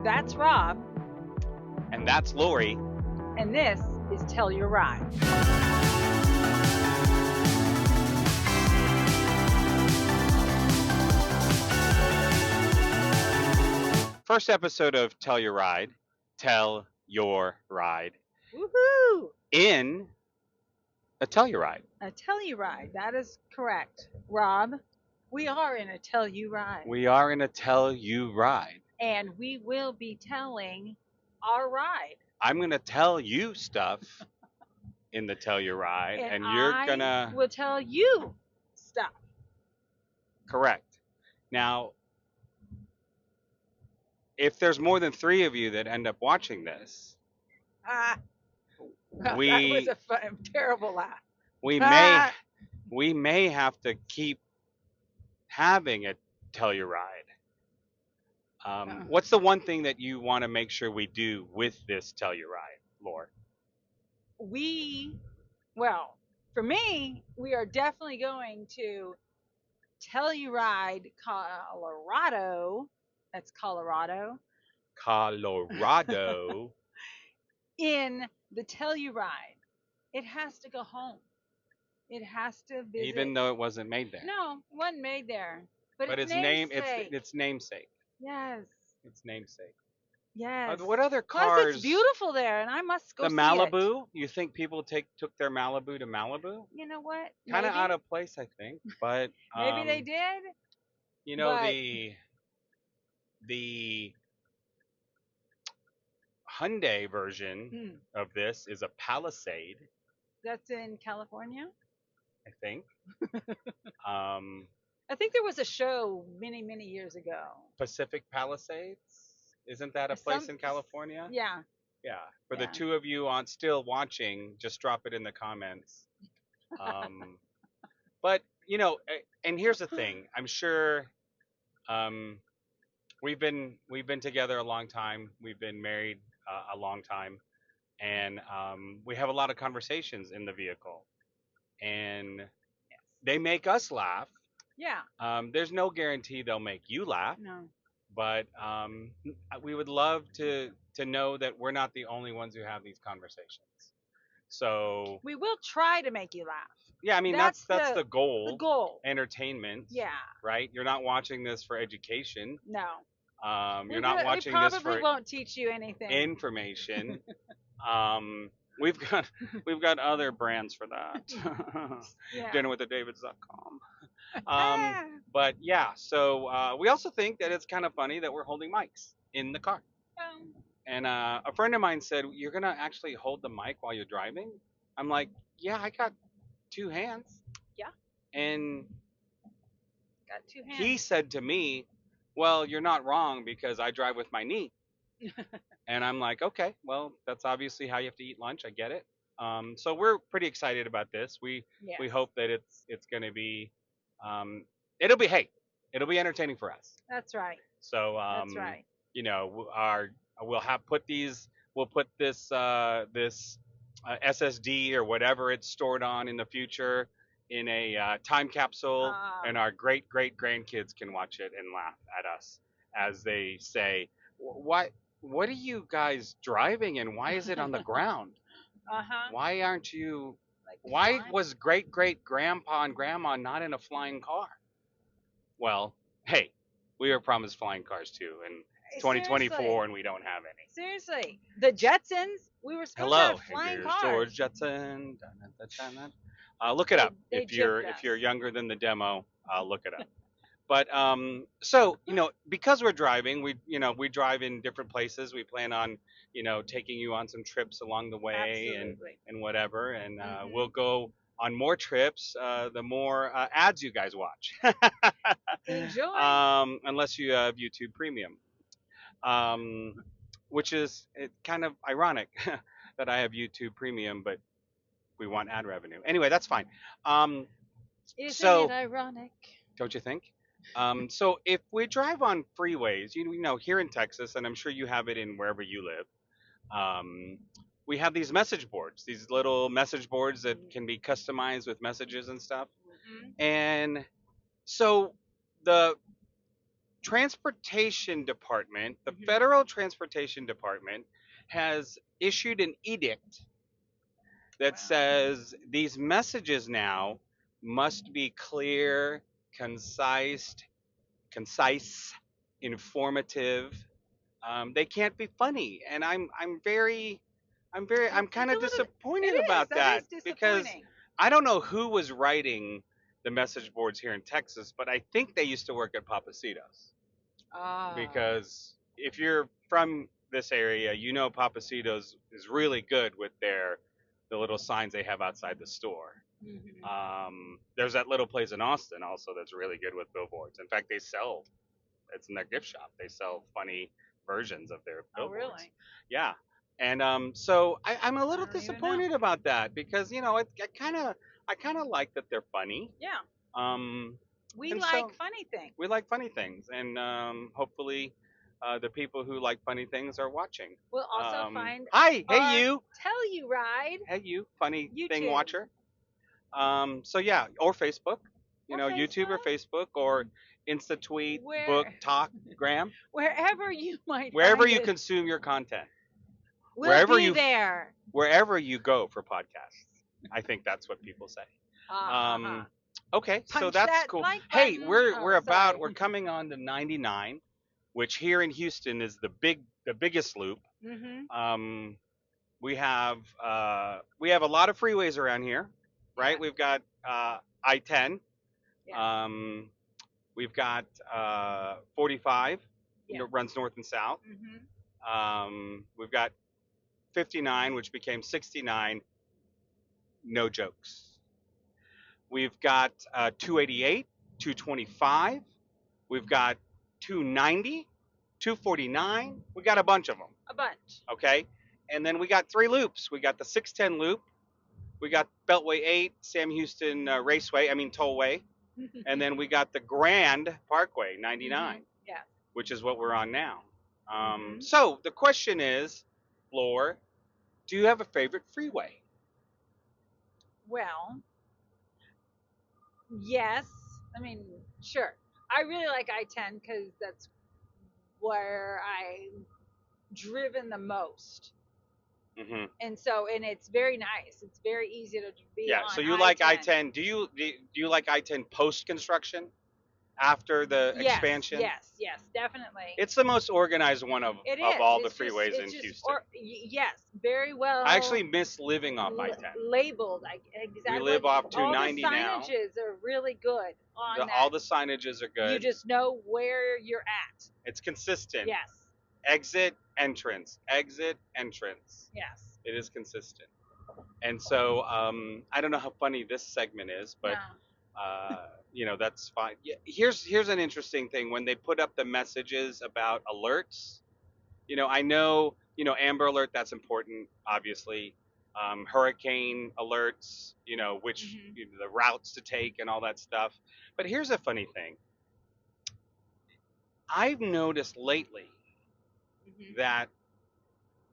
That's Rob, And that's Lori. and this is Tell Your Ride. First episode of Tell Your Ride. Tell Your Ride. Woohoo! In a Tell Your Ride. A Tell You Ride. That is correct. Rob, we are in a Tell You Ride. We are in a Tell You Ride. And we will be telling our ride. I'm going to tell you stuff in the Tell Your Ride, and you're I going to. will tell you stuff. Correct. Now, if there's more than 3 of you that end up watching this, That we was a terrible laugh. we may have to keep having a Tell Your Ride. What's the one thing that you want to make sure we do with this Tell Your Ride, Lore? Well, for me, we are definitely going to TellYourRide Colorado. That's Colorado. Colorado. In the TellYourRide. It has to go home. It has to visit. Even though it wasn't made there. No, it wasn't made there. But its namesake. It's namesake. Yes. It's namesake. Yes. What other cars? Plus, it's beautiful there, and I must go the see Malibu? it. You think people took their Malibu to Malibu? You know what? Kind of out of place, I think. But maybe they did. You know, but the Hyundai version of this is a Palisade. That's in California, I think. I think there was a show many years ago. Pacific Palisades? Isn't that a place in California? Yeah. Yeah. For the 2 of you still watching, just drop it in the comments. But and here's the thing. I'm sure we've been together a long time. We've been married a long time, and we have a lot of conversations in the vehicle, and they make us laugh. Yeah. There's no guarantee they'll make you laugh. No. But we would love to know that we're not the only ones who have these conversations. So we will try to make you laugh. Yeah, I mean that's the goal. The goal. Entertainment. Yeah. Right? You're not watching this for education. No. You're not watching this for. We probably won't teach you anything. Information. We've got other brands for that. DinnerWithTheDavids.com. But yeah, so we also think that it's kind of funny that we're holding mics in the car. And a friend of mine said, "You're gonna actually hold the mic while you're driving?" I'm like, "Yeah, I got 2 hands." Yeah. And got 2 hands. He said to me, "Well, you're not wrong because I drive with my knee." And I'm like, "Okay, well, that's obviously how you have to eat lunch. I get it." So we're pretty excited about this. We hope that it's going to be it'll be entertaining for us. That's right. So that's right. We'll put this SSD or whatever it's stored on in the future in a time capsule, and our great grandkids can watch it and laugh at us as they say, "What are you guys driving, and why is it on the ground? Why aren't you? Why was great grandpa and grandma not in a flying car?" Well, hey, we were promised flying cars too, and 2024, and we don't have any. Seriously, the Jetsons, we were supposed to have flying cars. George Jetson. Look it up if you're younger than the demo. Look it up. But so because we're driving, we drive in different places. We plan on taking you on some trips along the way. Absolutely. and whatever, and we'll go on more trips the more ads you guys watch. Enjoy. Unless you have YouTube Premium, which is kind of ironic that I have YouTube Premium, but we want ad revenue. Anyway, that's fine. Isn't it ironic? Don't you think? So if we drive on freeways, here in Texas, and I'm sure you have it in wherever you live, we have these message boards, these little message boards that can be customized with messages and stuff. And so the transportation department, the Mhm. federal transportation department, has issued an edict that Wow. says these messages now must be clear, concise, informative. They can't be funny, and I'm It's kind a of little. disappointed It is. about That that is because disappointing. I don't know who was writing the message boards here in Texas, but I think they used to work at Papacitos. Ah. Because if you're from this area, you know Papacitos is really good with the little signs they have outside the store. There's that little place in Austin also that's really good with billboards. In fact, it's in their gift shop. They sell funny versions of their Oh, billboards. really? Yeah. And so I'm a little I don't even know. disappointed about that because I kind of like that they're funny. Yeah. Um, We and like so funny things. we like funny things, and hopefully, the people who like funny things are watching. We'll also find Hi, hey our you, TellYourRide hey you, funny thing YouTube watcher. So yeah, or Facebook, or YouTube or Facebook, Facebook or InstaTweet, where BookTokGram, wherever you might wherever find you it, consume your content, we'll be there. wherever you go for podcasts. I think that's what people say. Uh-huh. Okay, so Punch that's that cool. like Hey, button. we're Sorry. coming on to 99, which here in Houston is the biggest loop. Mm-hmm. Um, we have a lot of freeways around here, right? Yeah. We've got I-10. Yeah. We've got 45, Yeah. runs north and south. Mm-hmm. We've got 59, which became 69. No jokes. We've got 288, 225. We've got 290, 249. We got a bunch of them. A bunch. Okay. And then we got 3 loops. We got the 610 loop. We got Beltway 8, Sam Houston Tollway. And then we got the Grand Parkway 99, Mm-hmm. Yeah. which is what we're on now. So the question is, Floor, do you have a favorite freeway? Well, yes. I mean, sure. I really like I-10 because that's where I'm driven the most. Mm-hmm. And it's very nice. It's very easy to be Yeah. on So you I-10. like I-10? Do you like I-10 post construction after the expansion? Yes, definitely. It's the most organized one of It all is. the freeways in It's just, Houston. yes, very well. I actually miss living off I-10. Labeled. Exactly. We live off All the 290 now. signages are really good on that. All the signages are good. You just know where you're at. It's consistent. Yes. Exit, entrance. Exit, entrance. Yes. It is consistent. And so I don't know how funny this segment is, but that's fine. Yeah, here's an interesting thing when they put up the messages about alerts. I know Amber Alert, that's important, obviously. Hurricane alerts, which the routes to take and all that stuff. But here's a funny thing. I've noticed lately that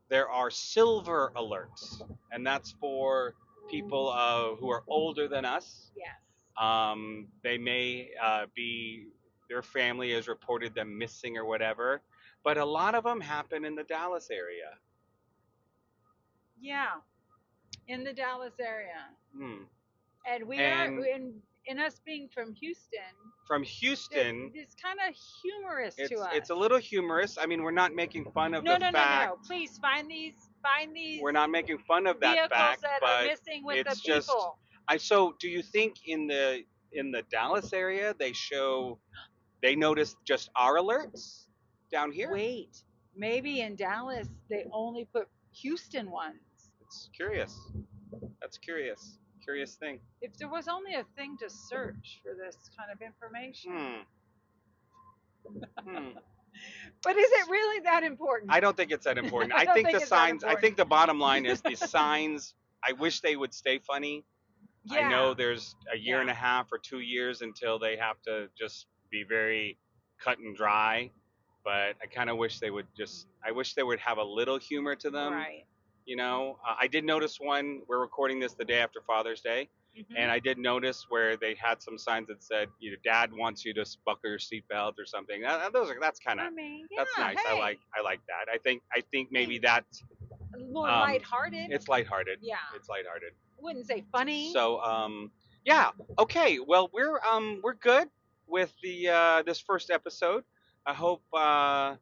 there are silver alerts, and that's for people who are older than us. Yes. They may be, their family has reported them missing or whatever, but a lot of them happen in the Dallas area. Yeah, in the Dallas area. And we And are in us being from Houston. From Houston, it's kind of humorous to us. It's a little humorous. I mean, we're not making fun of the fact. No. Please find these. We're not making fun of that fact, that but are missing with it's the people. So, do you think in the Dallas area they noticed just our alerts down here? Wait, maybe in Dallas they only put Houston ones. It's curious. That's curious. Curious thing. If there was only a thing to search for this kind of information. But is it really that important? I don't think it's that important. I think the signs. I think the bottom line is the signs. I wish they would stay funny. Yeah. I know there's a year and a half or 2 years until they have to just be very cut and dry. But I kind of wish they would just. I wish they would have a little humor to them. Right. I did notice one. We're recording this the day after Father's Day. And I did notice where they had some signs that said, you know, Dad wants you to buckle your seatbelt or something. That's kind of, I mean, yeah, that's nice. hey, I like that. I think maybe that's more lighthearted. it's lighthearted. Yeah. It's lighthearted. Wouldn't say funny. So yeah, okay. Well, we're good with the this first episode. I hope I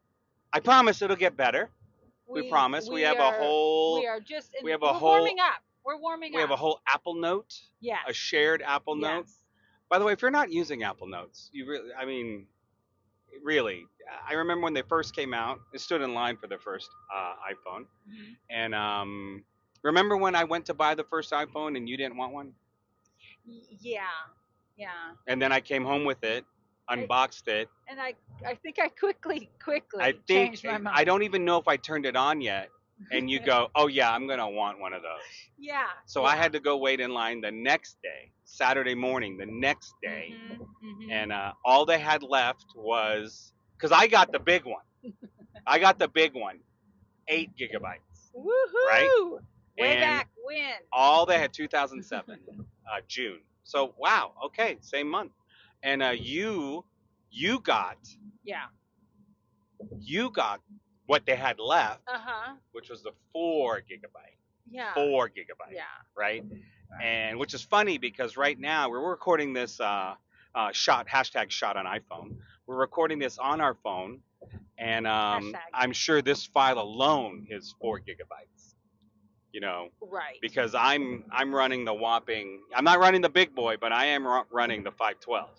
promise it'll get better. We promise. We have a whole we are just in, we have a we're whole warming up. We're warming we up. have a whole Apple Note. Yes. A shared Apple Note. Yes. By the way, if you're not using Apple Notes, you really, I mean, really, I remember when they first came out. I stood in line for the first iPhone, and remember when I went to buy the first iPhone and you didn't want one? Yeah. Yeah. And then I came home with it, unboxed it, and I think I quickly changed my mind. I don't even know if I turned it on yet. And you go, oh yeah, I'm gonna want one of those. Yeah. So I had to go wait in line the next day, Saturday morning, the next day, and all they had left was, because I got the big one. I got the big one, 8 gigabytes. Woohoo! Right? Way back when? All they had 2007, June. So wow, okay, same month. And you got what they had left, which was the 4 gigabyte. Yeah. 4 gigabyte. Yeah. Right? And which is funny because right now we're recording this hashtag shot on iPhone. We're recording this on our phone, and I'm sure this file alone is 4 gigabytes. You know, right? Because I'm running the whopping. I'm not running the big boy, but I am running the 512.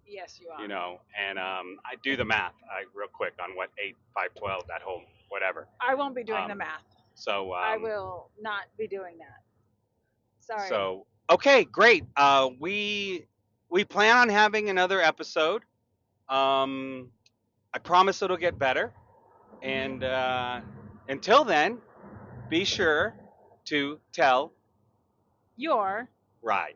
Yes, you are. You know, and I do the math real quick on what 8, 512, that whole whatever. I won't be doing the math. So I will not be doing that. Sorry. So okay, great. We plan on having another episode. I promise it'll get better. And until then, be sure to tell your ride.